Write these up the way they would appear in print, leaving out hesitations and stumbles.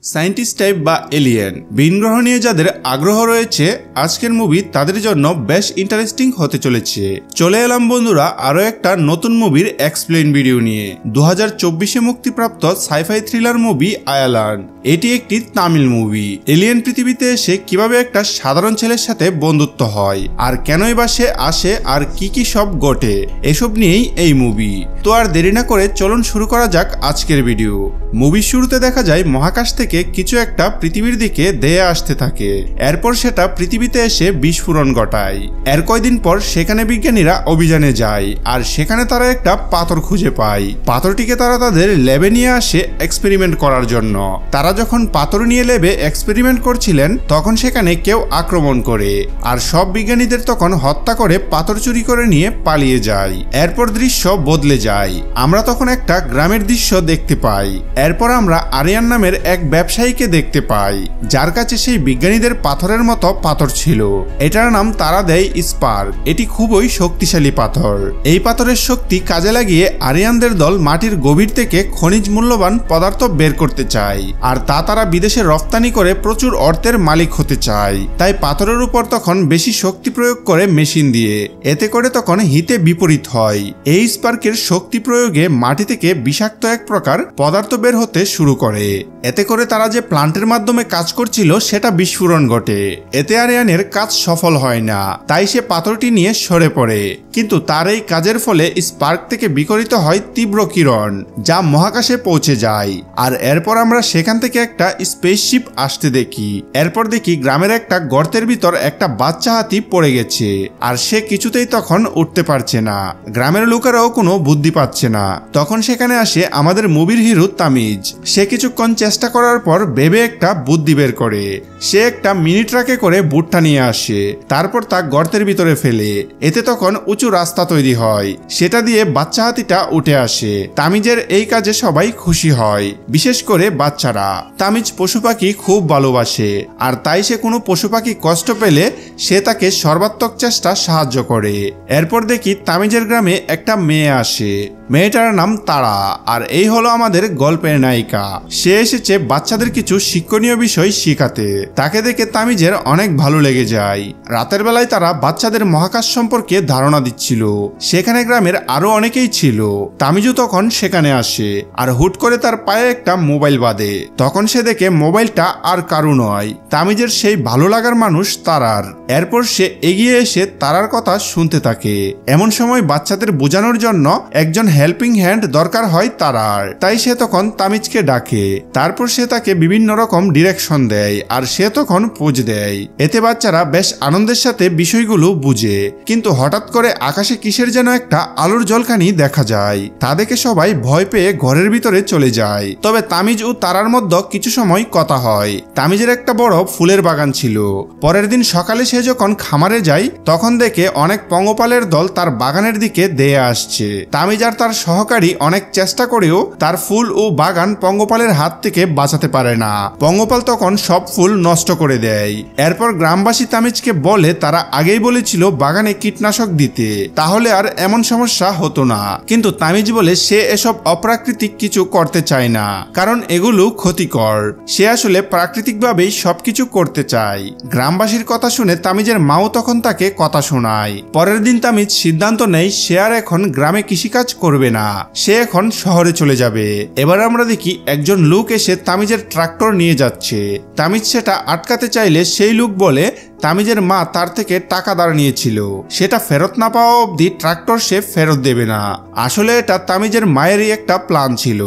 Scientist type বা alien ভিন গ্রহ নিয়ে যাদের আগ্রহ রয়েছে আজকের মুভি তাদের জন্য বেশ ইন্টারেস্টিং হতে চলেছে। চলে এলাম বন্ধুরা আরো একটা নতুন মুভির এক্সপ্লেইন ভিডিও নিয়ে। 2024-এ মুক্তিপ্রাপ্ত সাইফাই থ্রিলার মুভি আয়ারল্যান্ড। এটি একটি তামিল মুভি। এলিয়েন পৃথিবীতে এসে কিভাবে একটা সাধারণ ছেলের সাথে বন্ধুত্ব হয় আর কেনই বা সে আসে আর কি সব ঘটে এসব নিয়েই এই মুভি। তো আর দেরি না করে চলুন শুরু করা যাক আজকের ভিডিও। মুভির শুরুতে দেখা যায় মহাকাশ থেকে কিছু একটা পৃথিবীর দিকে ধেয়ে আসতে থাকে। এরপর সেটা পৃথিবীতে এসে বিস্ফোরণ ঘটায়। এর কয়দিন পর সেখানে বিজ্ঞানীরা অভিযানে যায় আর সেখানে তারা একটা পাথর খুঁজে পায়। পাথরটিকে তারা তাদের ল্যাবে নিয়ে আসে এক্সপেরিমেন্ট করার জন্য। তারা যখন পাথর নিয়ে ল্যাবে এক্সপেরিমেন্ট করছিলেন তখন সেখানে কেউ আক্রমণ করে আর সব বিজ্ঞানীদের তখন হত্যা করে পাথর চুরি করে নিয়ে পালিয়ে যায়। এরপর দৃশ্য বদলে যায়। আমরা তখন একটা গ্রামের দৃশ্য দেখতে পাই। এরপর আমরা আরিয়ান নামের এক ব্যবসায়ীকে দেখতে পাই যার কাছে সেই বিজ্ঞানীদের পাথরের মতো পাথর ছিল। এটার নাম তারা দেয় স্পার্ক। এটি খুবই শক্তিশালী পাথর। এই পাথরের শক্তি কাজে লাগিয়ে আরিয়ানদের দল মাটির গভীর থেকে খনিজ মূল্যবান পদার্থ বের করতে চায় আর তা তারা বিদেশে রপ্তানি করে প্রচুর অর্থের মালিক হতে চায়। তাই পাথরের উপর তখন বেশি শক্তি প্রয়োগ করে মেশিন দিয়ে। এতে করে তখন হিতে বিপরীত হয়। এই স্পার্কের শক্তি প্রয়োগে মাটি থেকে বিষাক্ত এক প্রকার পদার্থ বের হতে শুরু করে। এতে করে তারা যে প্লান্টের মাধ্যমে কাজ করছিল সেটা বিস্ফোরণ ঘটে। এতে আরিয়ানের কাজ সফল হয় না। তাই সে পাথরটি নিয়ে সরে পড়ে। কিন্তু তার এই কাজের ফলে স্পার্ক থেকে বিকরিত হয় তীব্র কিরণ যা মহাকাশে পৌঁছে যায়। আর এরপর আমরা সেখান থেকে একটা স্পেসশিপ আসতে দেখি। এরপর দেখি গ্রামের একটা গর্তের ভিতর একটা বাচ্চা হাতি পড়ে গেছে আর সে কিছুতেই তখন উঠতে পারছে না। গ্রামের লোকেরাও কোনো বুদ্ধি পাচ্ছে না। তখন সেখানে আসে আমাদের মুভির হিরো তামিজ। সে কিছুক্ষণ চেষ্টা করার পর ভেবে একটা বুদ্ধি বের করে। সে একটা মিনি ট্রাকে করে ভুট্টা নিয়ে আসে। তারপর তা গর্তের ভিতরে ফেলে। এতে তখন উঁচু রাস্তা তৈরি হয়। সেটা দিয়ে বাচ্চা হাতিটা উঠে আসে। তামিজের এই কাজে সবাই খুশি হয়, বিশেষ করে বাচ্চারা। তামিজ পশু পাখি খুব ভালোবাসে আর তাই সে কোনো পশু পাখি কষ্ট পেলে সে তাকে সর্বাত্মক চেষ্টা সাহায্য করে। এরপর দেখি তামিজের গ্রামে একটা মেয়ে আসে। মেয়েটার নাম তারা আর এই হলো আমাদের গল্পের নায়িকা। সে এসেছে বাচ্চাদের কিছু শিক্ষণীয় বিষয় শিখাতে। তাকে দেখে তামিজের অনেক ভালো লেগে যায়। রাতের বেলায় তারা বাচ্চাদের মহাকাশ সম্পর্কে ধারণা দিচ্ছিল। সেখানে গ্রামের আরো অনেকেই ছিল। তামিজও তখন সেখানে আসে আর হুট করে তার পায়ে একটা মোবাইল বাঁধে। তখন সে দেখে মোবাইলটা আর কারু নয়, তামিজের সেই ভালো লাগার মানুষ তারার। এরপর সে এগিয়ে এসে তারার কথা শুনতে থাকে। এমন সময় বাচ্চাদের বোঝানোর জন্য একজন হেল্পিং হ্যান্ড দরকার হয় তারার। তাই সে তখন তামিজকে ডাকে। তারপর সে তাকে বিভিন্ন রকম ডিরেকশন দেয় আর সে তখন পোজ দেয়। এতে বাচ্চারা বেশ আনন্দের সাথে বিষয়গুলো বুঝে। কিন্তু হঠাৎ করে আকাশে কিসের যেন একটা আলোর ঝলকানি দেখা যায়। তা দেখে সবাই ভয় পেয়ে ঘরের ভিতরে চলে যায়। তবে তামিজ ও তারার মধ্যে কিছু সময় কথা হয়। তামিজের একটা বড় ফুলের বাগান ছিল। পরের দিন সকালে সে যখন খামারে যায় তখন দেখে অনেক পঙ্গপালের দল তার বাগানের দিকে ধেয়ে আসছে। তামিজ আর তার সহকারী অনেক চেষ্টা করেও তার ফুল ও বাগান পঙ্গপালের হাত থেকে বাঁচাতে পারে না। পঙ্গপাল তখন সব ফুল নষ্ট করে দেয়। এরপর গ্রামবাসী তামিজকে বলে তারা আগেই বলেছিল বাগানে কীটনাশক দিতে, তাহলে আর এমন সমস্যা হতো না। কিন্তু তামিজ বলে সে এসব অপ্রাকৃতিক কিছু করতে চায় না, কারণ এগুলো ক্ষতিকর। সে আসলে প্রাকৃতিকভাবেই সবকিছু করতে চায়। গ্রামবাসীর কথা শুনে তামিজের মাও তখন তাকে কথা শোনায়। পরের দিন তামিজ সিদ্ধান্ত নেয় সে আর এখন গ্রামে কৃষিকাজ করবে না, সে এখন শহরে চলে যাবে। এবার আমরা দেখি একজন লোক এসে তামিজের ট্রাক্টর নিয়ে যাচ্ছে। তামিজ সেটা আটকাতে চাইলে সেই লোক বলে তামিজের মা তার থেকে টাকা ধার নিয়েছিল, সেটা ফেরত না পাওয়া অবধি ট্রাক্টর সে ফেরত দেবে না। আসলে এটা তামিজের মায়েরই একটা প্ল্যান ছিল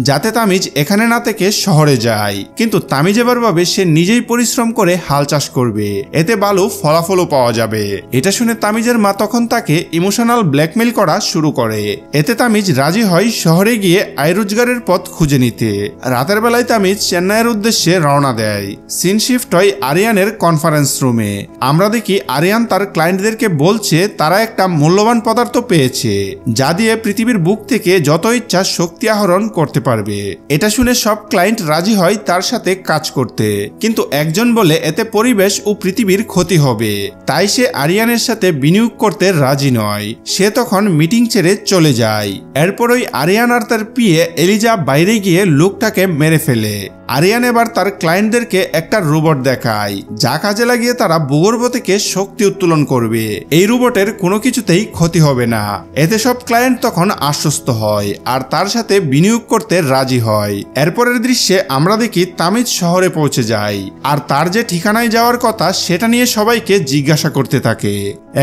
যাতে তামিজ এখানে না থেকে শহরে যায়। কিন্তু তামিজ এবার ভাবে সে নিজেই পরিশ্রম করে হাল চাষ করবে, এতে ভালো ফলাফলও পাওয়া যাবে। এটা শুনে তামিজের মা তখন তাকে ইমোশনাল ব্ল্যাকমেইল করা শুরু করে। এতে তামিজ রাজি হয় শহরে গিয়ে আয় রোজগারের পথ খুঁজে নিতে। রাতের বেলায় তামিজ চেন্নাইয়ের উদ্দেশ্যে রওনা দেয়। সিন শিফট হয় আরিয়ানের কনফারেন্স রুমে। আমরা দেখি আরিয়ান তার ক্লায়েন্টদেরকে বলছে তারা একটা মূল্যবান পদার্থ পেয়েছে যা দিয়ে পৃথিবীর বুক থেকে যত ইচ্ছা শক্তি আহরণ করতে পারবে। এটা শুনে সব ক্লায়েন্ট রাজি হয় তার সাথে কাজ করতে। কিন্তু একজন বলে এতে পরিবেশ ও পৃথিবীর ক্ষতি হবে, তাই সে আরিয়ানের সাথে বিনিয়োগ করতে রাজি নয়। সে তখন মিটিং ছেড়ে চলে যায়। এরপরই আরিয়ান আর তার পিএ এলিজা বাইরে গিয়ে লোকটাকে মেরে ফেলে। আরিয়ান এবার তার ক্লায়েন্টদেরকে একটা রোবট দেখায়, যা কাজে লাগিয়ে তারা ভূগর্ভ থেকে শক্তি উত্তোলন করবে। এই রোবটের কোনো কিছুতেই ক্ষতি হবে না। এতে সব ক্লায়েন্ট তখন আশ্বস্ত হয় আর তার সাথে বিনিয়োগ করতে রাজি হয়। এরপরের দৃশ্যে আমরা দেখি তামিজ শহরে পৌঁছে যায় আর তার যে ঠিকানায় যাওয়ার কথা সেটা নিয়ে সবাইকে জিজ্ঞাসা করতে থাকে।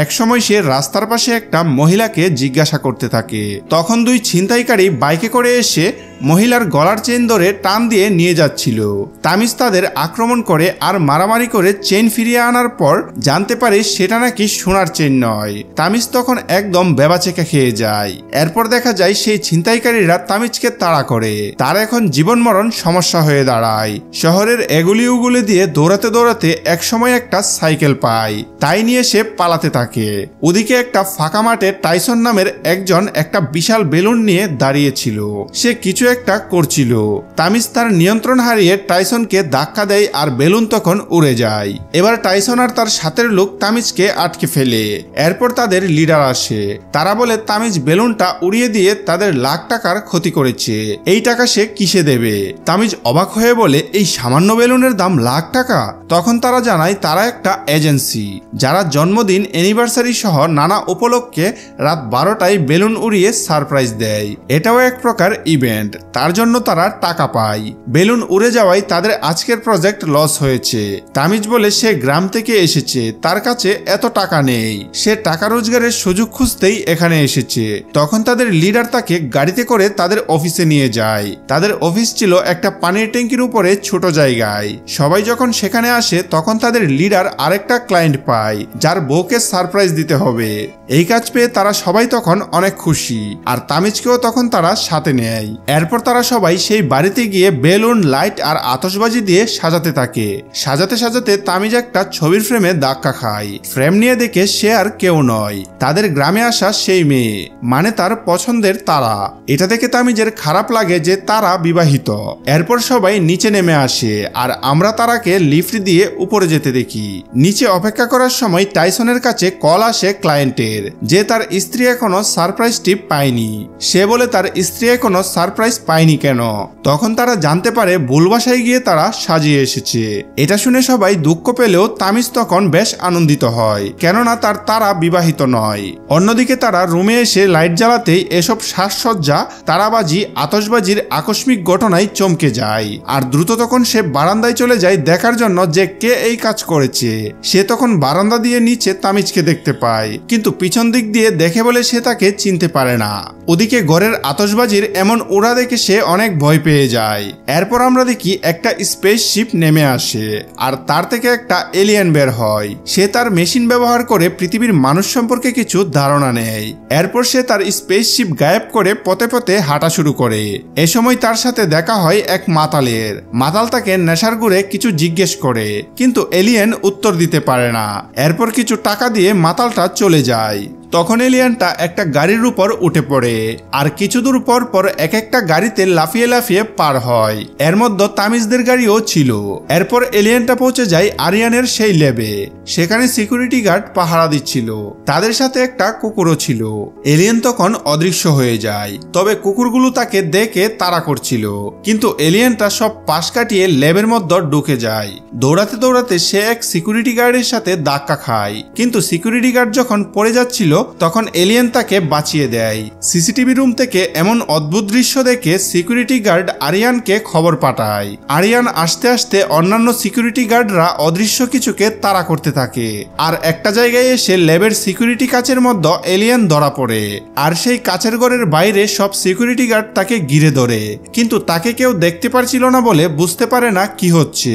একসময় সে রাস্তার পাশে একটা মহিলাকে জিজ্ঞাসা করতে থাকে। তখন দুই ছিনতাইকারী বাইকে করে এসে মহিলার গলার চেন ধরে টান দিয়ে নিয়ে যাচ্ছিল। তামিজ তাদের আক্রমণ করে আর মারামারি করে চেন ফিরিয়ে আনার পর জানতে পারে সেটা নাকি সোনার চেন নয়। তামিজ তখন একদম বেবাচেকা খেয়ে যায়। এরপর দেখা যায় সেই ছিনতাইকারীরা তামিজকে তাড়া করে। তার এখন জীবন মরণ সমস্যা হয়ে দাঁড়ায়। শহরের এগুলি উগুলি দিয়ে দৌড়াতে দৌড়াতে একসময় একটা সাইকেল পায়, তাই নিয়ে সে পালাতে থাকে। ওদিকে একটা ফাঁকা মাঠে টাইসন নামের একজন একটা বিশাল বেলুন নিয়ে দাঁড়িয়েছিল। সে কিছু একটা করছিল। তামিজ তার নিয়ন্ত্রণ হারিয়ে টাইসনকে ধাক্কা দেয় আর বেলুন তখন উড়ে যায়। এবার টাইসন আর তার সাথের লোক তামিজকে আটকে ফেলে। এরপর তাদের লিডার আসে। তারা বলে তামিজ বেলুনটা উড়িয়ে দিয়ে তাদের লাখ টাকার ক্ষতি করেছে, এই টাকা সে কিসে দেবে। তামিজ অবাক হয়ে বলে, এই সামান্য বেলুনের দাম লাখ টাকা? তখন তারা জানায় তারা একটা এজেন্সি যারা জন্মদিন, অ্যানিভার্সারি সহ নানা উপলক্ষে রাত 12টায় বেলুন উড়িয়ে সারপ্রাইজ দেয়। এটাও এক প্রকার ইভেন্ট, তার জন্য তারা টাকা পায়। বেলুন উড়ে যাওয়ায় তাদের আজকের প্রজেক্ট লস হয়েছে। তামিজ বলে সে গ্রাম থেকে এসেছে, তার কাছে এত টাকা নেই, সে টাকা রোজগারের সুযোগ খুঁজতেই এখানে এসেছে। তখন তাদের লিডার তাকে গাড়িতে করে তাদের অফিসে নিয়ে যায়। তাদের অফিস ছিল একটা পানির ট্যাঙ্কির উপরে ছোট জায়গায়। সবাই যখন সেখানে আসে তখন তাদের লিডার আরেকটা ক্লায়েন্ট পায় যার বউকে সারপ্রাইজ দিতে হবে। এই কাজ পেয়ে তারা সবাই তখন অনেক খুশি আর তামিজকেও তখন তারা সাথে নেয়। এরপর তারা সবাই সেই বাড়িতে গিয়ে বেলুন, লাইট আর আতশবাজি দিয়ে সাজাতে থাকে। সাজাতে সাজাতে তামিজ একটা ছবির ফ্রেমে ধাক্কা খায়। ফ্রেম নিয়ে দেখে সে আর কেউ নয়, তাদের গ্রামে আসা সেই মেয়ে, মানে তার পছন্দের তারা। এটা দেখে তামিজের খারাপ লাগে যে তারা বিবাহিত। এরপর সবাই নিচে নেমে আসে আর আমরা তারাকে লিফট দিয়ে উপরে যেতে দেখি। নিচে অপেক্ষা করার সময় টাইসনের কাছে কল আসে ক্লায়েন্টের যে তার স্ত্রী এখনো সারপ্রাইজ টিপ পায়নি। সে বলে তার স্ত্রী এখনো সারপ্রাইজ পায়নি কেন। তখন তারা জানতে পারে ভুল বাসায় গিয়ে তারা সাজিয়ে এসেছে। এটা শুনে সবাই দুঃখ পেলেও তামিজ তখন বেশ আনন্দিত হয়, কেননা তারা বিবাহিত নয়। অন্যদিকে তারা রুমে এসে লাইট জ্বালাতেই এসব সাজসজ্জা, তারাবাজি, আতশবাজির আকস্মিক ঘটনায় চমকে যায় আর দ্রুত তখন সে বারান্দায় চলে যায় দেখার জন্য যে কে এই কাজ করেছে। সে তখন বারান্দা দিয়ে নিচে তামিজকে দেখতে পায়, কিন্তু পিছন দিক দিয়ে দেখে বলে সে তাকে চিনতে পারে না। ওদিকে ঘরের আতশবাজির এমন উড়া দেখে সে অনেক ভয় পেয়ে যায়। এরপর আমরা দেখি একটা স্পেসশিপ নেমে আসে আর তার থেকে একটা এলিয়েন বের হয়। সে তার মেশিন ব্যবহার করে পৃথিবীর মানুষ সম্পর্কে কিছু ধারণা নেয়। এরপর সে তার স্পেসশিপ গায়েব করে পথে পথে হাঁটা শুরু করে। এ সময় তার সাথে দেখা হয় এক মাতালের। মাতাল তাকে নেশার গুড়ে কিছু জিজ্ঞেস করে, কিন্তু এলিয়েন উত্তর দিতে পারে না। এরপর কিছু টাকা দিয়ে মাতালটা চলে যায়। তখন এলিয়েনটা একটা গাড়ির উপর উঠে পড়ে আর কিছু দূর পর পর এক একটা গাড়িতে লাফিয়ে লাফিয়ে পার হয়। এর মধ্যে তামিজদের গাড়িও ছিল। এরপর এলিয়েনটা পৌঁছে যায় আরিয়ানের সেই ল্যাবে। সেখানে সিকিউরিটি গার্ড পাহারা দিচ্ছিল, তাদের সাথে একটা কুকুরও ছিল। এলিয়েন তখন অদৃশ্য হয়ে যায়, তবে কুকুরগুলো তাকে দেখে তাড়া করছিল। কিন্তু এলিয়েনটা সব পাশ কাটিয়ে ল্যাবের মধ্যে ঢুকে যায়। দৌড়াতে দৌড়াতে সে এক সিকিউরিটি গার্ডের সাথে ধাক্কা খায়, কিন্তু সিকিউরিটি গার্ড যখন পড়ে যাচ্ছিল তখন এলিয়েন তাকে বাঁচিয়ে দেয়। সিসিটিভি রুম থেকে এমন অদ্ভুত দৃশ্য দেখে সিকিউরিটি গার্ড আরিয়ানকে খবর পাঠায়। আরিয়ান আসতে আসতে অন্যান্য সিকিউরিটি গার্ডরা অদৃশ্য কিছুকে তাড়া করতে থাকে আর একটা জায়গায় এসে ল্যাবের সিকিউরিটি কাচের মধ্যে এলিয়েন ধরা পড়ে। আর সেই কাচের ঘরের বাইরে সব সিকিউরিটি গার্ড তাকে ঘিরে ধরে, কিন্তু তাকে কেউ দেখতে পারছিল না বলে বুঝতে পারে না কি হচ্ছে।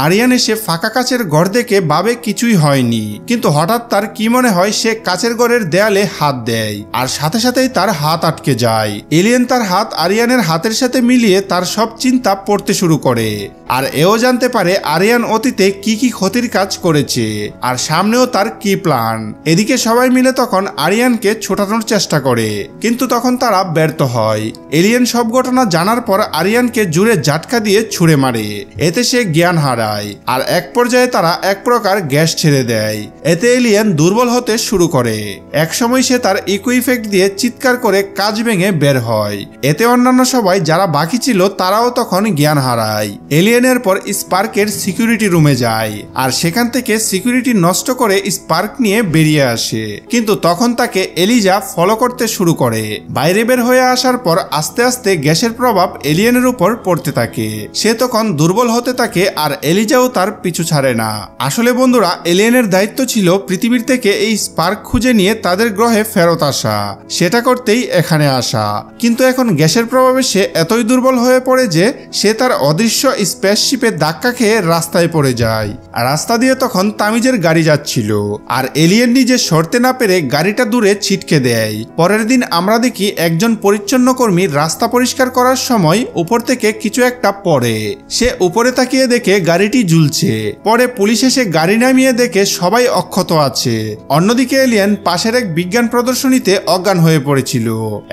আরিয়ান এসে ফাঁকা কাচের ঘর দেখে ভাবে কিছুই হয়নি, কিন্তু হঠাৎ তার কি মনে হয় সে কাচের ঘরের দেয়ালে হাত দেয় আর সাথে সাথেই তার হাত আটকে যায়। এলিয়েন তার হাত আরিয়ানের হাতের সাথে মিলিয়ে তার সব চিন্তা পড়তে শুরু করে আর এও জানতে পারে আরিয়ান অতীতে কি কি ক্ষতির কাজ করেছে আর সামনেও তার কি প্ল্যান। এদিকে সবাই মিলে তখন আরিয়ানকে ছোটানোর চেষ্টা করে, কিন্তু তখন তারা ব্যর্থ হয়। এলিয়েন সব ঘটনা জানার পর আরিয়ানকে জুড়ে ঝাটকা দিয়ে ছুঁড়ে মারে। এতে সে জ্ঞান হারায় আর এক পর্যায়ে তারা এক প্রকার গ্যাস ছেড়ে দেয়। এতে এলিয়েন দুর্বল হতে শুরু করে। একসময় সে তার ইকো ইফেক্ট দিয়ে চিৎকার করে কাঁচ ভেঙে বের হয়। এতে অন্যান্য সবাই যারা বাকি ছিল তারাও তখন জ্ঞান হারায়। এলিয়েনের পর স্পার্কের সিকিউরিটি রুমে যায় আর সেখান থেকে সিকিউরিটি নষ্ট করে স্পার্ক নিয়ে বেরিয়ে আসে, কিন্তু তখন তাকে এলিজা ফলো করতে শুরু করে। বাইরে বের হয়ে আসার পর আস্তে আস্তে গ্যাসের প্রভাব এলিয়েনের উপর পড়তে থাকে। সে তখন দুর্বল হতে থাকে আর এলিজাও তার পিছু ছাড়ে না। আসলে বন্ধুরা, এলিয়েনের দায়িত্ব ছিল পৃথিবীর থেকে এই স্পার্ক খুঁজে নিয়ে তাদের গ্রহে ফেরত আসা, সেটা করতেই এখানে আসা। কিন্তু এখন গ্যাসের প্রভাবে সে এতই দুর্বল হয়ে পড়ে যে সে তার অদৃশ্য স্পেসশিপে ধাক্কা খেয়ে রাস্তায় পড়ে যায়। আর রাস্তা দিয়ে তখন তামিজের গাড়ি যাচ্ছিল আর এলিয়েন নিজে সরতে না পেরে গাড়িটা দূরে ছিটকে দেয়। পরের দিন আমরা দেখি একজন পরিচ্ছন্ন কর্মী রাস্তা পরিষ্কার করার সময় উপর থেকে কিছু একটা পড়ে। সে উপরে তাকিয়ে দেখে গাড়িটি ঝুলছে। পরে পুলিশ এসে গাড়ি নামিয়ে দেখে সবাই অক্ষত আছে। অন্যদিকে এলিয়েন পাশের এক বিজ্ঞান প্রদর্শনীতে অজ্ঞান হয়ে পড়েছিল,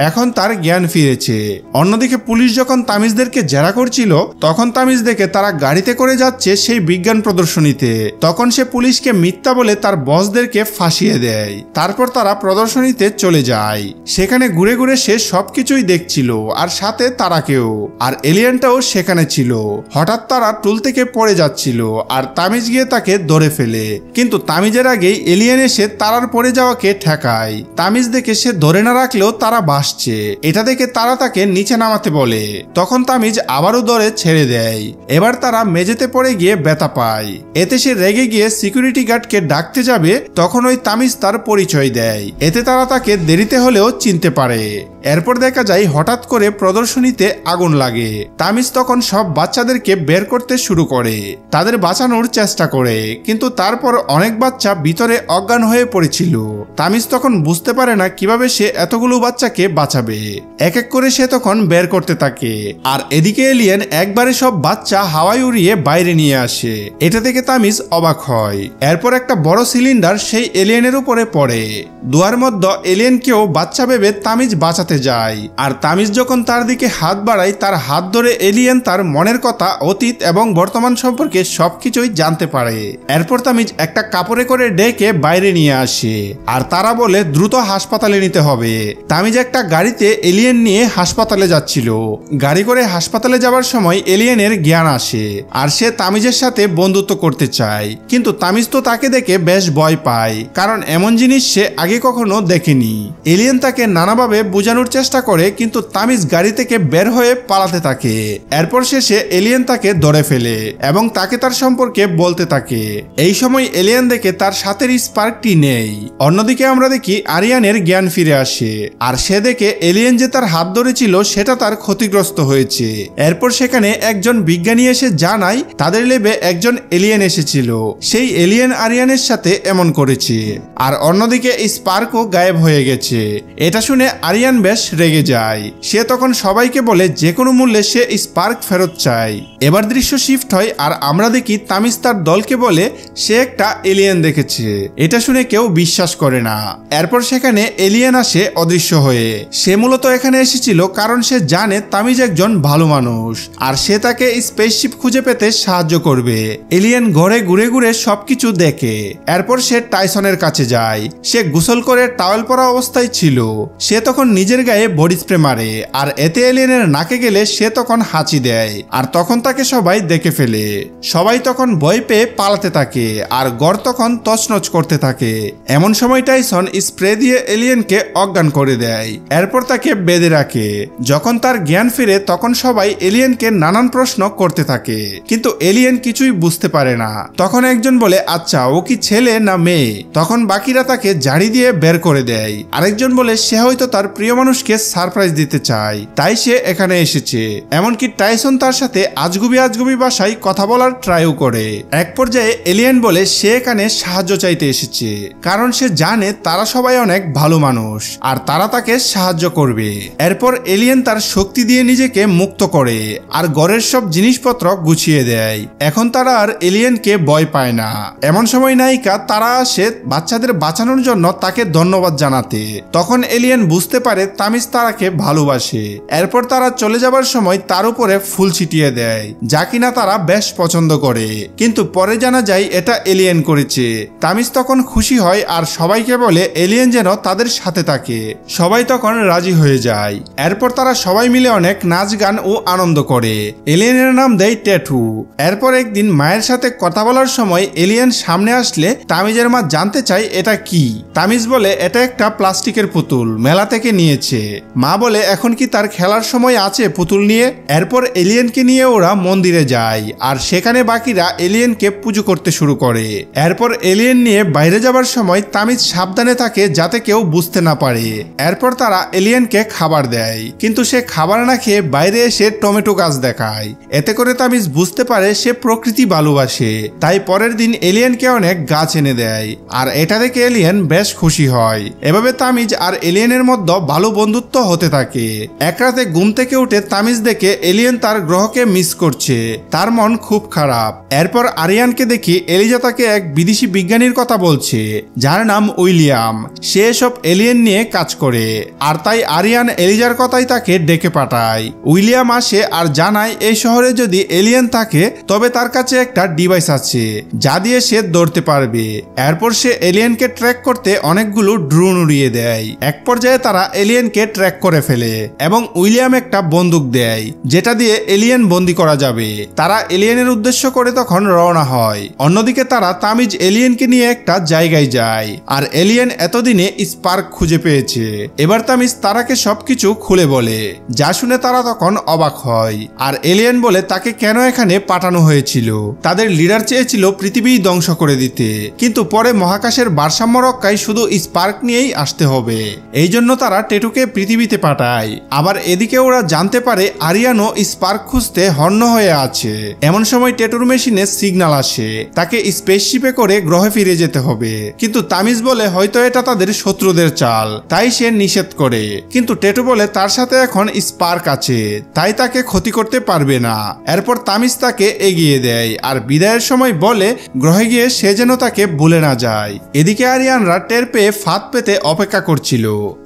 এখন তার জ্ঞান ফিরেছে। অন্যদিকে পুলিশ যখন তামিজদেরকে জেরা করছিল তখন তামিজ দেখে তারা গাড়িতে করে যাচ্ছে সেই বিজ্ঞান প্রদর্শনীতে। তখন সে পুলিশকে মিথ্যা বলে তার বসদেরকে ফাঁসিয়ে দেয়। তারপর তারা প্রদর্শনীতে চলে যায়। সেখানে ঘুরে ঘুরে সে সবকিছুই দেখছিল আর সাথে তারাকেও। আর এলিয়েনটাও সেখানে ছিল। হঠাৎ তারা টুল থেকে পড়ে যাচ্ছিল আর তামিজ গিয়ে তাকে ধরে ফেলে, কিন্তু তামিজের আগেই এলিয়েন এসে তারার পড়ে যাওয়াকে ঠেকায়। তামিজ দেখে সে ধরে না রাখলেও তারা ভাসছে। এটা দেখে তারা তাকে নিচে নামাতে বলে। তখন তামিজ আবারও ধরে ছেড়ে দেয়। এবার তারা মেঝেতে পড়ে গিয়ে ব্যথা পায়। এতে সে রেগে গিয়ে সিকিউরিটি গার্ডকে ডাকতে যাবে, তখন ওই তামিজ তার পরিচয় দেয়। এতে তারা তাকে দেরিতে হলেও চিনতে পারে। এরপর দেখা যায় হঠাৎ করে প্রদর্শনীতে আগুন লাগে। তামিজ তখন সব বাচ্চাদেরকে বের করতে শুরু করে, তাদের বাঁচানোর চেষ্টা করে, কিন্তু তারপর অনেক বাচ্চা ভিতরে অজ্ঞান হয়ে পড়েছিল। তামিজ তখন বুঝতে পারে না কিভাবে সে এতগুলো বাচ্চাকে বাঁচাবে। এক এক করে সে তখন বের করতে থাকে। আর এদিকে এলিয়েন একবারে সব বাচ্চা হাওয়ায় উড়িয়ে বাইরে নিয়ে আসে। এটা দেখে তামিজ অবাক হয়। এরপর একটা বড় সিলিন্ডার সেই এলিয়েনের উপরে পড়ে। দুয়ার মধ্যে এলিয়েনকেও বাচ্চা ভেবে তামিজ বাঁচাতে যায়। আর তামিজ যখন তার দিকে হাত বাড়ায় তার হাত ধরে এলিয়েন তার মনের কথা, অতীত এবং বর্তমান সম্পর্কে সবকিছুই জানতে পারে। এরপর তামিজ একটা কাপড়ে করে ডেকে বাইরে নিয়ে আসে আর তারা বলে দ্রুত হাসপাতালে নিতে হবে। তামিজ একটা গাড়িতে এলিয়েন নিয়ে হাসপাতালে যাচ্ছিল। গাড়ি করে হাসপাতালে যাওয়ার সময় এলিয়েনের জ্ঞান আসে আর সে তামিজের সাথে বন্ধুত্ব করতে চায়, কিন্তু তামিজ তো তাকে দেখে বেশ ভয় পায়, কারণ এমন জিনিস সে আগে কখনো দেখেনি। এলিয়েন তাকে নানাভাবে বোঝানোর চেষ্টা করে, কিন্তু তামিজ গাড়ি থেকে বের হয়ে পালাতে থাকে। এরপর শেষে এলিয়েন তাকে ধরে ফেলে এবং তাকে তার সম্পর্কে বলতে থাকে। এই সময় এলিয়েন দেখে তার সাথের স্পার্কটি নেই। অন্যদিকে আমরা দেখি আরিয়ানের জ্ঞান ফিরে আসে আর সে দেখে এলিয়েন যে তার হাত ধরেছিল সেটা তার ক্ষতিগ্রস্ত হয়েছে। এরপর সেখানে একজন বিজ্ঞানী এসে জানায় তাদের ল্যাবে একজন এলিয়েন এসেছিল, সেই এলিয়েন আরিয়ানের সাথে এমন করেছে। আর অন্যদিকে স্পার্কও গায়েব হয়ে গেছে। এটা শুনে আরিয়ান বেশ রেগে যায়। সে তখন সবাইকে বলে যে কোনো মূল্যে সে স্পার্ক ফেরত চায়। এবার দৃশ্য শিফট হয় আর আমরা দেখি তামিজ তার দলকে বলে সে একটা এলিয়েন দেখেছে। এটা শুনে কেউ বিশ্বাস করে না। এরপর সেখানে এলিয়েন আসে অদৃশ্য হয়ে। সে মূলত এখানে এসেছিল কারণ সে জানে তামিজ একজন ভালো মানুষ আর সে তাকে স্পেসশিপ খুঁজে পেতে সাহায্য করবে। এলিয়েন ঘরে ঘুরে ঘুরে সবকিছু দেখে। এরপর সে টাইসনের কাছে যায়। সে গোসল করে টাওয়েল পরা অবস্থায় ছিল। সে তখন নিজের গায়ে বডি স্প্রে মারে আর এতে এলিয়েনের নাকে গেলে সে তখন হাঁচি দেয় আর তখন তাকে সবাই দেখে ফেলে। সবাই তখন ভয় পেয়ে পালাতে থাকে আর ঘর তখন তছনছ করতে থাকে। এমন সময় টাইসন স্প্রে দিয়ে এলিয়েনকে অজ্ঞান করে দেয়। এরপর তাকে বেঁধে রাখে। যখন তার জ্ঞান ফিরে তখন সবাই এলিয়েনকে নানান প্রশ্ন করতে থাকে, কিন্তু এলিয়েন কিছুই বুঝতে পারে না। তখন একজন বলে আচ্ছা ও কি ছেলে না মেয়ে? তখন বাকিরা তাকে ঝাড়ি দিয়ে বের করে দেয়। আরেকজন বলে সে হয়তো তার প্রিয় মানুষকে সারপ্রাইজ দিতে চায়, তাই সে এখানে এসেছে। এমনকি টাইসন তার সাথে আজগুবি আজগুবি ভাষায় কথা বলার ট্রাইও করে। এক পর্যায়ে এলিয়েন বলে সে এখানে সাহায্য চাইতে এসেছে, কারণ সে জানে তারা সবাই অনেক ভালো মানুষ আর তারা তাকে সাহায্য করবে। এরপর এলিয়েন তার শক্তি দিয়ে নিজেকে মুক্ত করে আর ঘরের সব জিনিসপত্র গুছিয়ে দেয়। এখন তারা আর এলিয়েনকে ভয় পায় না। এমন সময় নায়িকা তারা আসে বাচ্চাদের বাঁচানোর জন্য তাকে ধন্যবাদ জানাতে। তখন এলিয়েন বুঝতে পারে তামিজ তারাকে ভালোবাসে। এরপর তারা চলে যাবার সময় তার উপরে ফুল ছিটিয়ে দেয়, যা কিনা তারা বেশ পছন্দ করে, কিন্তু পরে জানা যায় এটা এলিয়েন করেছে। তামিজ তখন খুশি হয় আর সবাইকে বলে বলে এলিয়েন যেন তাদের সাথে থাকে। সবাই তখন রাজি হয়ে যায়। এরপর তারা সবাই মিলে অনেক নাচ গান ও আনন্দ করে। এলিয়েনের নাম দেয় ট্যাটু। এরপর একদিন মায়ের সাথে কথা বলার সময় এলিয়েন সামনে আসলে তামিজের মা জানতে চায় এটা কি। তামিজ বলে এটা একটা প্লাস্টিকের পুতুল, মেলা থেকে নিয়েছে। মা বলে এখন কি তার খেলার সময় আছে পুতুল নিয়ে? এরপর এলিয়েনকে নিয়ে ওরা মন্দিরে যায় আর সেখানে বাকিরা এলিয়েনকে পুজো করতে শুরু করে। এরপর এলিয়েন নিয়ে বাইরে যাবার সময় তামিজ সাবধানে থাকে যাতে কেউ বুঝতে না পারে। এরপর তারা এলিয়েনকে খাবার দেয়, কিন্তু সে খাবার না খেয়ে বাইরে এসে টমেটো গাছ দেখায়। এতে করে তামিজ বুঝতে পারে সে প্রকৃতি ভালোবাসে। তাই পরের দিন এলিয়েনকে অনেক গাছ এনে দেয় আর এটা দেখে এলিয়েন বেশ খুশি হয়। এভাবে তামিজ আর এলিয়েনের মধ্যে ভালো বন্ধুত্ব হতে থাকে। এক রাতে ঘুম থেকে উঠে তামিজ দেখে এলিয়েন তার গ্রহকে মিস করছে। তার মন খুব খারাপ। এরপর আরিয়ানকে দেখি এলিজা তাকে এক বিদেশি বিজ্ঞানীর কথা বলছে যার নাম উইলিয়াম। সে সব এলিয়েন নিয়ে কাজ করে আর তাই আরিয়ান এলিজার কথাই তাকে ডেকে পাঠায়। উইলিয়াম আসে আর জানায় এই শহরে যদি এলিয়েন থাকে তবে তার কাছে একটা ডিভাইস আছে যা দিয়ে সে ধরতে পারবে। এরপর সে এলিয়েনকে ট্র্যাক করতে অনেকগুলো ড্রোন উড়িয়ে দেয়। এক পর্যায়ে তারা এলিয়েনকে ট্র্যাক করে ফেলে এবং উইলিয়াম একটা বন্দুক দেয় যেটা দিয়ে এলিয়েন বন্দি করা যাবে। তারা এলিয়েনের উদ্দেশ্য করে তখন রওনা হয়। অন্যদিকে তারা তামিজ এলিয়েনকে নিয়ে একটা জায়গায় যায় আর এলিয়েন এতদিনে স্পার্ক খুঁজে পেয়েছে। এবার তামিজ তারাকে সবকিছু খুলে বলে, যা শুনে তারা তখন অবাক হয়। আর এলিয়েন বলে তাকে কেন এখানে পাঠানো হয়েছিল। তাদের লিডার চেয়েছিল পৃথিবী ধ্বংস করে দিতে, কিন্তু পরে মহাকাশের ভারসাম্য রক্ষায় শুধু স্পার্ক নিয়েই আসতে হবে। এই জন্য তারা টেটুকে পৃথিবীতে পাঠায়। আবার এদিকে ওরা জানতে পারে আরিয়ানও স্পার্ক খুঁজতে হন্য হয়ে আছে। এমন সময় টেটুর মেশিনে সিগন্যাল আসে তাকে স্পেসশিপে করে গ্রহে ফিরে যেতে হবে, কিন্তু তামিজ বলে হয়তো এটা তাদের শত্রুদের চাল, তাই সে নিষেধ করে। কিন্তু টেটু বলে তার সাথে এখন স্পার্ক আছে, তাই তাকে ক্ষতি করতে পারবে না। এরপর তামিজ তাকে এগিয়ে দেয় আর বিদায়ের সময় বলে গ্রহে গিয়ে সে যেন তাকে ভুলে না যায়। এদিকে আরিয়ানরা টের পেয়ে ফাঁদ পেতে অপেক্ষা করছিল।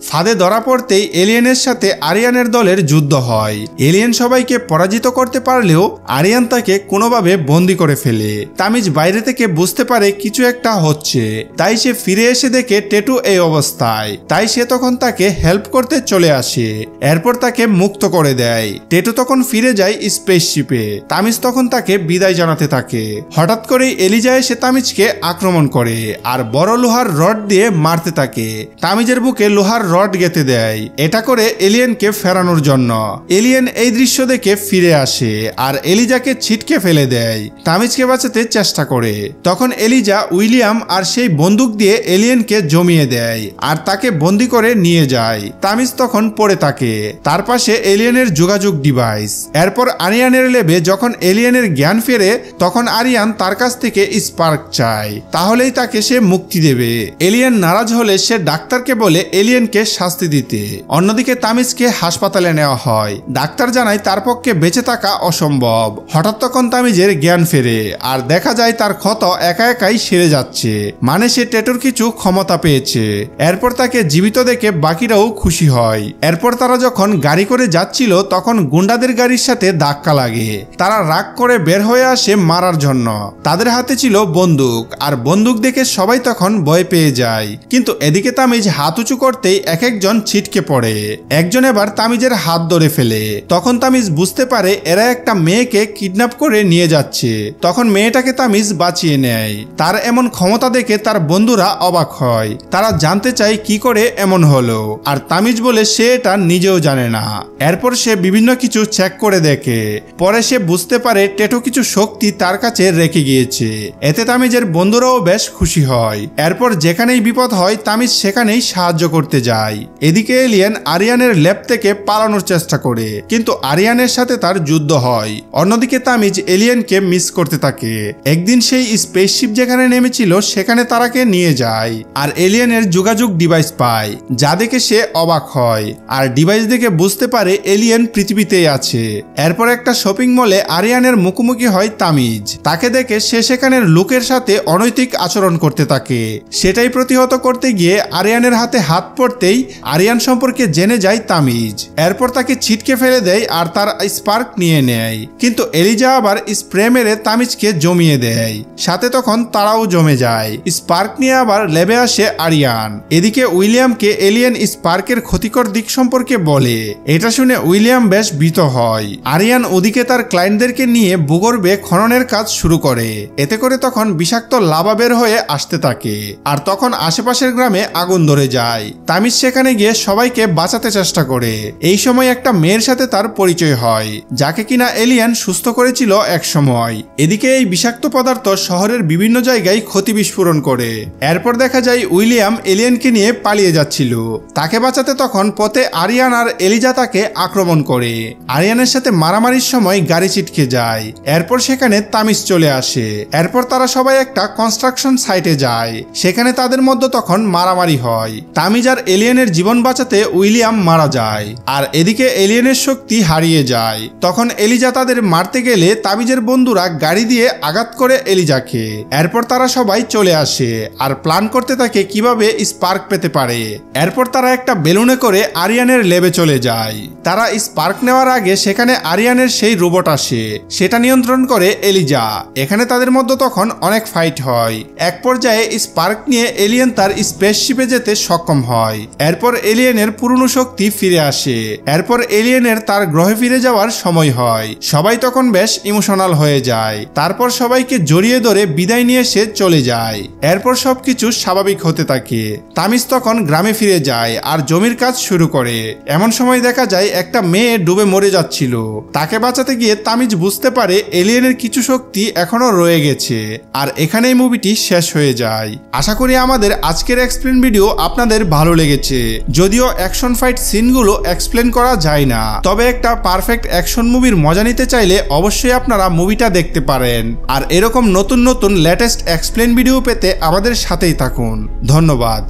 ফাঁদে ধরা পড়তেই এলিয়েনের সাথে আরিয়ানের দলের যুদ্ধ হয়। এলিয়েন সবাইকে পরাজিত করতে পারলেও আরিয়ান তাকে কোনোভাবে বন্দি করে ফেলে। তামিজ বাইরে থেকে বুঝতে পারে কিছু একটা হচ্ছে, তাই সে ফিরে এসে দেখে টেটু এই অবস্থায়। তাই সে তখন তাকে হেল্প করতে চলে আসে। এরপর তাকে মুক্ত করে দেয়। টেটু তখন ফিরে যায় স্পেসশিপে। তামিজ তখন তাকে বিদায় জানাতে থাকে। হঠাৎ করেই এলিজা এসে তামিজকে আক্রমণ করে আর বড় লোহার রড দিয়ে মারতে থাকে। তামিজের বুকে লোহার রড গেঁথে দেয়, এটা করে এলিয়েনকে ফেরানোর জন্য। এলিয়েন এই দৃশ্য দেখে ফিরে আসে আর এলিজাকে ছিটকে ফেলে দেয়। তামিজকে বাঁচাতে চেষ্টা করে। তখন এলিজা উইলিয়াম আর সেই বন্দুক দিয়ে এলিয়েনকে জমিয়ে দেয় আর তাকে বন্দি করে নিয়ে যায়। তামিজ তখন পড়ে থাকে। তার পাশে এলিয়েনের যোগাযোগ ডিভাইস। এরপর আরিয়ানের লেবে যখন এলিয়েনের জ্ঞান ফেরে তখন আরিয়ান তার কাছ থেকে স্পার্ক চায়, তাহলেই তাকে সে মুক্তি দেবে। এলিয়েন নারাজ হলে সে ডাক্তারকে বলে এলিয়েনকে শাস্তি দিতে। অন্যদিকে তামিজকে হাসপাতালে নেওয়া হয়। ডাক্তার জানায় তার পক্ষে বেঁচে থাকা অসম্ভব। হঠাৎ তখন তামিজের জ্ঞান ফেরে আর দেখা যায় তার ক্ষত একা একাই সেরে যাচ্ছে, মানে সে টেটুর কিছু ক্ষমতা পেয়েছে। এরপর তাকে জীবিত দেখে বাকিরাও খুশি হয়। এরপর তারা যখন গাড়ি করে যাচ্ছিল তখন গুন্ডাদের গাড়ির সাথে ধাক্কা লাগে। তারা রাগ করে বের হয়ে আসে মারার জন্য। তাদের হাতে ছিল বন্দুক আর বন্দুক দেখে সবাই তখন ভয় পেয়ে যায়। কিন্তু এদিকে তামিজ হাত উঁচু করতেই এক একজন ছিটকে পড়ে। একজন এবার তামিজের হাত ধরে ফেলে। তখন তামিজ বুঝতে পারে এরা একটা মেয়েকে কিডন্যাপ করে নিয়ে যাচ্ছে। তখন মেয়েটাকে তামিজ বাঁচিয়ে নেয়। তার এমন ক্ষমতা দেখে তার বন্ধুরা অবাক হয়। তারা জানতে চায় কি করে এমন হলো, আর তামিজ বলে সে এটা নিজেও জানে না। এরপর সে বিভিন্ন কিছু চেক করে দেখে। পরে সে বুঝতে পারে টেটু কিছু শক্তি তার কাছে রেখে গিয়েছে। এতে তামিজের বন্ধুরাও বেশ খুশি হয়। এরপর যেখানেই বিপদ হয় তামিজ সেখানেই সাহায্য করতে যায়। এদিকে এলিয়েন আরিয়ানের ল্যাব থেকে পালানোর চেষ্টা করে, কিন্তু আরিয়ানের সাথে তার যুদ্ধ হয়। অন্যদিকে তামিজ এলিয়েনকে মিস করতে থাকে। একদিন সেই স্পেসশিপ যেখানে নেমেছিল সেখানে তারাকে নিয়ে যায় আর এলিয়েনের যোগাযোগ ডিভাইস পায়, যা দেখে সে অবাক হয় আর ডিভাইস দেখে বুঝতে পারে এলিয়েন পৃথিবীতেই আছে। এরপর একটা শপিং মলে আরিয়ানের মুখোমুখি হয় তামিজ। তাকে দেখে সে সেখানের লোকের সাথে অনৈতিক আচরণ করতে থাকে। সেটাই প্রতিহত করতে গিয়ে আরিয়ানের হাতে হাত পড়তেই আরিয়ান সম্পর্কে জেনে যায় তামিজ। এরপর তাকে ছিটকে ফেলে দেয় আর তার স্পার্ক নিয়ে নেয়। কিন্তু এলিজা আবার স্প্রে মেরে তামিজকে জমিয়ে দেয়। সাথে তখন তারাও জমে যায়। স্পার্ক নিয়ে আবার ল্যাবে আসে আসে আরিয়ান। এদিকে উইলিয়ামকে এলিয়েন স্পার্কের ক্ষতিকর দিক সম্পর্কে বলে। এটা শুনে উইলিয়াম বেশ ভীত হয়। আরিয়ান ওদিকে তার ক্লায়েন্টদেরকে নিয়ে ভূগর্ভে খননের কাজ শুরু করে। এতে করে তখন বিষাক্ত লাভা বের হয়ে আসতে থাকে, আর তখন আশেপাশের গ্রামে আগুন ধরে যায়। তামিজ সেখানে গিয়ে সবাইকে বাঁচাতে চেষ্টা করে। এই সময় একটা মেয়ের সাথে তার পরিচয় হয়, যাকে কিনা এলিয়েন সুস্থ করেছিল এক সময়। এদিকে এই বিষাক্ত পদার্থ শহরের বিভিন্ন জায়গায় ক্ষতি বিস্ফোরণ করে। এরপর দেখা যায় উইলিয়াম এলিয়েনকে নিয়ে পালিয়ে যাচ্ছিল। তাকে বাঁচাতে তখন পথে আরিয়ান আর এলিজা তাকে আক্রমণ করে। আরিয়ানের সাথে মারামারির সময় গাড়ি ছিটকে যায়। এরপর সেখানে তামিজ চলে আসে। এরপর তারা সবাই একটা কনস্ট্রাকশন সাইটে যায়। সেখানে তাদের মধ্যে তখন মারামারি হয়। তামিজ আর এলিয়েনের জীবন বাঁচাতে উইলিয়াম মারা যায়, আর এদিকে এলিয়েনের শক্তি হারিয়ে যায়। তখন এলিজা তাদের মারতে গেলে তামিজের বন্ধুরা গাড়ি দিয়ে আঘাত করে এলিজাকে। এরপর তারা সবাই চলে আসে আর প্ল্যান করতে থাকে কিভাবে স্পার্ক পেতে পারে। এরপর তারা একটা বেলুনে করে আরিয়ানের ল্যাবে চলে যায়। তারা স্পার্ক নেওয়ার আগে সেখানে আরিয়ানের সেই রোবট আসে, সেটা নিয়ন্ত্রণ করে এলিজা। এখানে তাদের মধ্যে তখন অনেক ফাইট হয়। এক পর্যায়ে স্পার্ক নিয়ে এলিয়েন তার স্পেসশিপে যেতে সক্ষম হয়। এরপর এলিয়েনের পুরনো শক্তি ফিরে আসে। এরপর এলিয়েনের তার গ্রহে ফিরে যাওয়ার সময় হয়। সবাই তখন বেশ ইমোশনাল হয়ে যায়। তারপর সবাইকে জড়িয়ে ধরে বিদায় নিয়ে সে চলে যায়। এরপর সবকিছু স্বাভাবিক হতে থাকে। তামিজ তখন গ্রামে ফিরে যায় আর জমির কাজ শুরু করে। এমন সময় দেখা যায় একটা মেয়ে ডুবে মরে যাচ্ছিল। তাকে বাঁচাতে গিয়ে তামিজ বুঝতে পারে এলিয়েনের কিছু শক্তি এখনো রয়ে গেছে। আর এখানেই মুভিটি শেষ হয়ে যায়। আশা করি আমাদের আজকের এক্সপ্লেন ভিডিও আপনাদের ভালো লেগেছে। যদিও অ্যাকশন ফাইট সিনগুলো এক্সপ্লেন করা যায় না, তবে একটা পারফেক্ট অ্যাকশন মুভির মজা নিতে চাইলে অবশ্যই আপনারা মুভিটা দেখতে পারেন। আর এরকম নতুন নতুন লেটেস্ট এক্সপ্লেন ভিডিও পেতে আমাদের সাথেই থাকুন। ধন্যবাদ।